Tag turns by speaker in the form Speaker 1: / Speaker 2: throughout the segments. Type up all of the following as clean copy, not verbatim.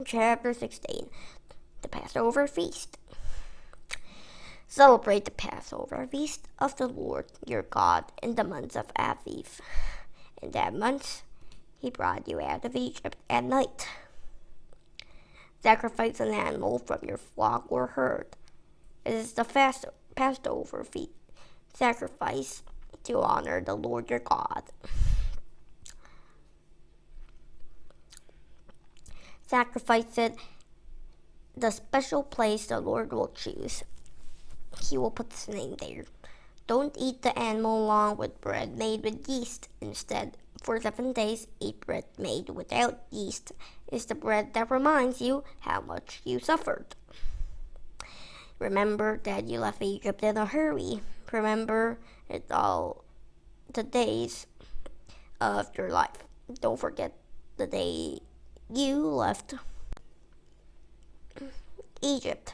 Speaker 1: chapter 16, the Passover feast. Celebrate the Passover feast of the Lord your God in the month of Aviv. In that month, he brought you out of Egypt at night. Sacrifice an animal from your flock or herd. It is the Passover feast sacrifice to honor the Lord your God. Sacrifice it the special place the Lord will choose. He will put his name there. Don't eat the animal along with bread made with yeast. Instead, for 7 days, eat bread made without yeast. It's the bread that reminds you how much you suffered. Remember that you left Egypt in a hurry. Remember it all the days of your life. Don't forget the day you left Egypt.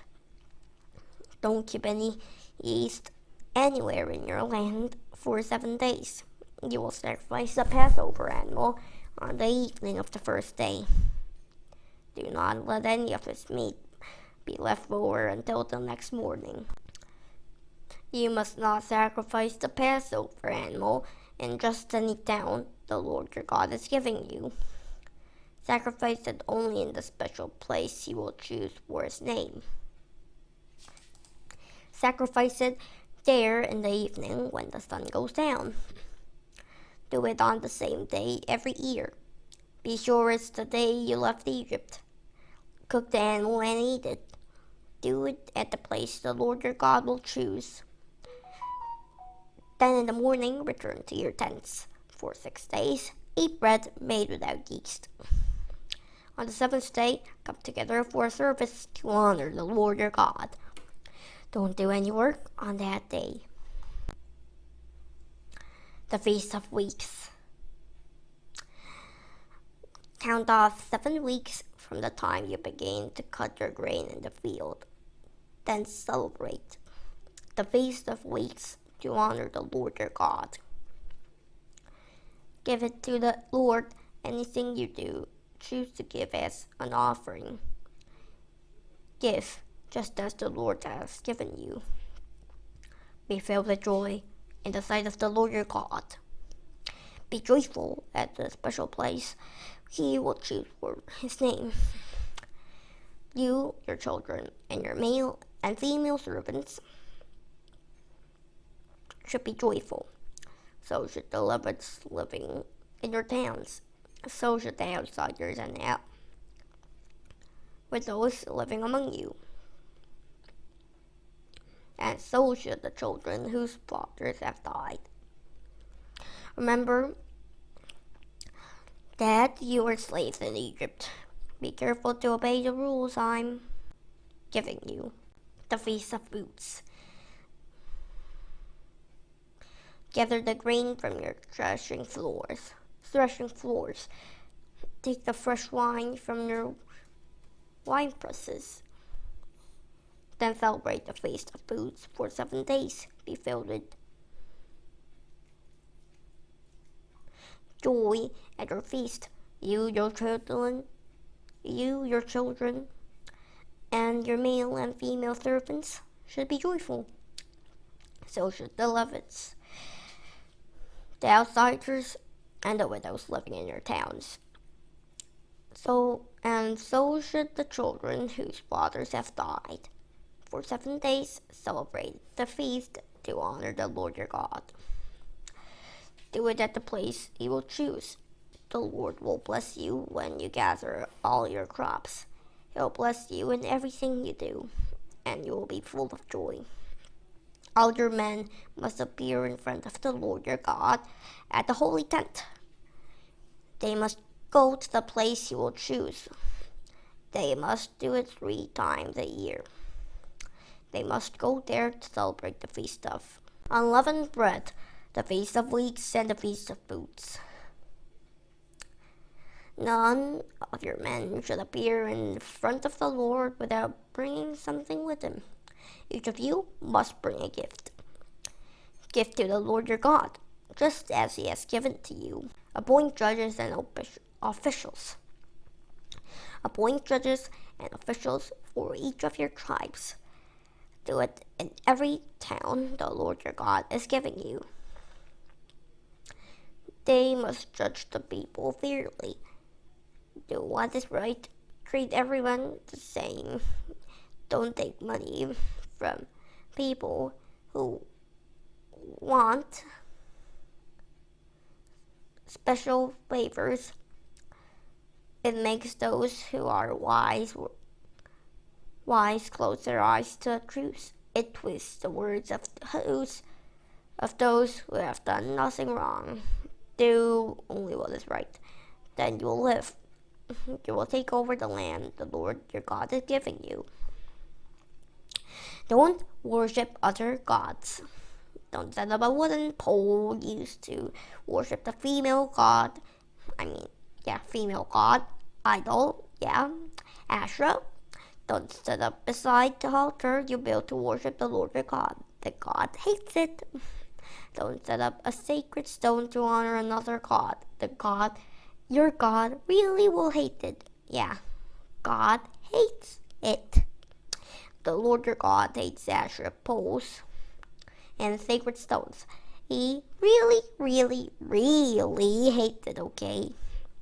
Speaker 1: Don't keep any yeast anywhere in your land for 7 days. You will sacrifice the Passover animal on the evening of the first day. Do not let any of its meat be left over until the next morning. You must not sacrifice the Passover animal in just any town the Lord your God is giving you. Sacrifice it only in the special place he will choose for his name. Sacrifice it there in the evening when the sun goes down. Do it on the same day every year. Be sure it's the day you left Egypt. Cook the animal and eat it. Do it at the place the Lord your God will choose. Then in the morning, return to your tents. For 6 days, eat bread made without yeast. On the 7th day, come together for a service to honor the Lord your God. Don't do any work on that day. The Feast of Weeks. Count off 7 weeks from the time you begin to cut your grain in the field. Then celebrate the Feast of Weeks to honor the Lord your God. Give it to the Lord anything you do. Choose to give as an offering. Give just as the Lord has given you. Be filled with joy in the sight of the Lord your God. Be joyful at the special place he will choose for his name. You, your children, and your male and female servants should be joyful. So should the Levites living in your towns. So should the outsiders and with those living among you. And so should the children whose fathers have died. Remember that you were slaves in Egypt. Be careful to obey the rules I'm giving you. The Feast of Booths. Gather the grain from your threshing floors. Take the fresh wine from your wine presses. Then celebrate the Feast of Booths for 7 days. Be filled with joy at your feast. You, your children, and your male and female servants should be joyful. So should the Levites, the outsiders, and the widows living in your towns. So should the children whose fathers have died. For 7 days, celebrate the feast to honor the Lord your God. Do it at the place he will choose. The Lord will bless you when you gather all your crops. He'll bless you in everything you do, and you will be full of joy. All your men must appear in front of the Lord your God at the holy tent. They must go to the place he will choose. They must do it 3 times a year. They must go there to celebrate the Feast of Unleavened Bread, the Feast of Weeks, and the Feast of Booths. None of your men should appear in front of the Lord without bringing something with him. Each of you must bring a gift. Give to the Lord your God, just as he has given to you. Appoint judges and officials. Appoint judges and officials for each of your tribes. Do it in every town the Lord your God is giving you. They must judge the people fairly. Do what is right. Treat everyone the same. Don't take money from people who want special favors. It makes those who are wise close their eyes to the truth. It twists the words of those who have done nothing wrong. Do only what is right. Then you will live. You will take over the land the Lord your God is giving you. Don't worship other gods. Don't set up a wooden pole used to worship the female god, idol, Asherah. Don't set up beside the altar you built to worship the Lord your God. The God hates it. Don't set up a sacred stone to honor another god. Your God really will hate it. Yeah, God hates it. The Lord your God hates Asherah poles and sacred stones. He really, really, really hates it, okay?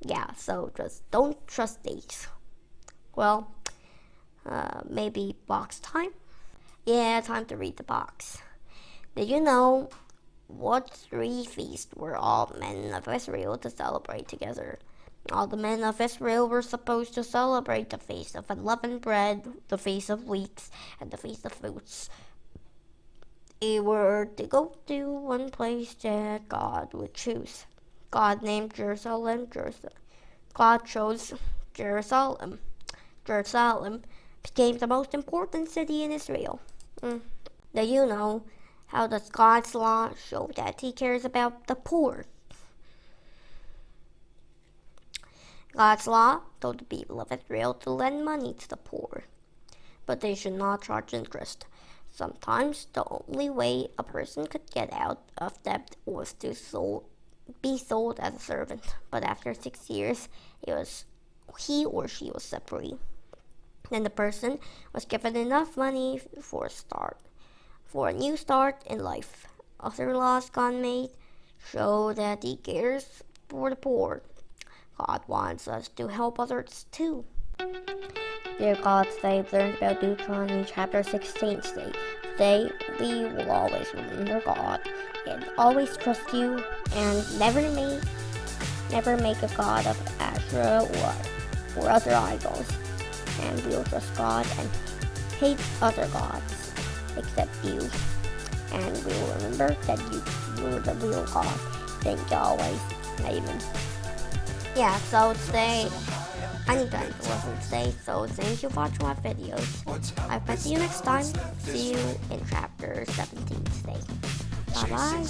Speaker 1: Yeah, so just don't trust these. Well, maybe box time? Yeah, time to read the box. Did you know what 3 feasts were all men of Israel to celebrate together? All the men of Israel were supposed to celebrate the Feast of Unleavened Bread, the Feast of Weeks, and the Feast of Fruits. They were to go to one place that God would choose. God named Jerusalem. God chose Jerusalem. Jerusalem became the most important city in Israel. Do you know, how does God's law show that He cares about the poor? God's law told the people of Israel to lend money to the poor, but they should not charge interest. Sometimes the only way a person could get out of debt was to be sold as a servant, but after 6 years, he or she was set free. Then the person was given enough money for a new start in life. Other laws God made show that He cares for the poor. God wants us to help others too. Dear God, today we learned about Deuteronomy chapter 16 today. Today we will always remember God and always trust you, and never make a god of Asherah or other idols. And we will trust God and hate other gods except you. And we will remember that you're the real God. Thank you always. Amen. Yeah, so today, I need to end the lesson today, so thank you for watching my videos. I will see you next time. See you in chapter 17 today. Bye-bye.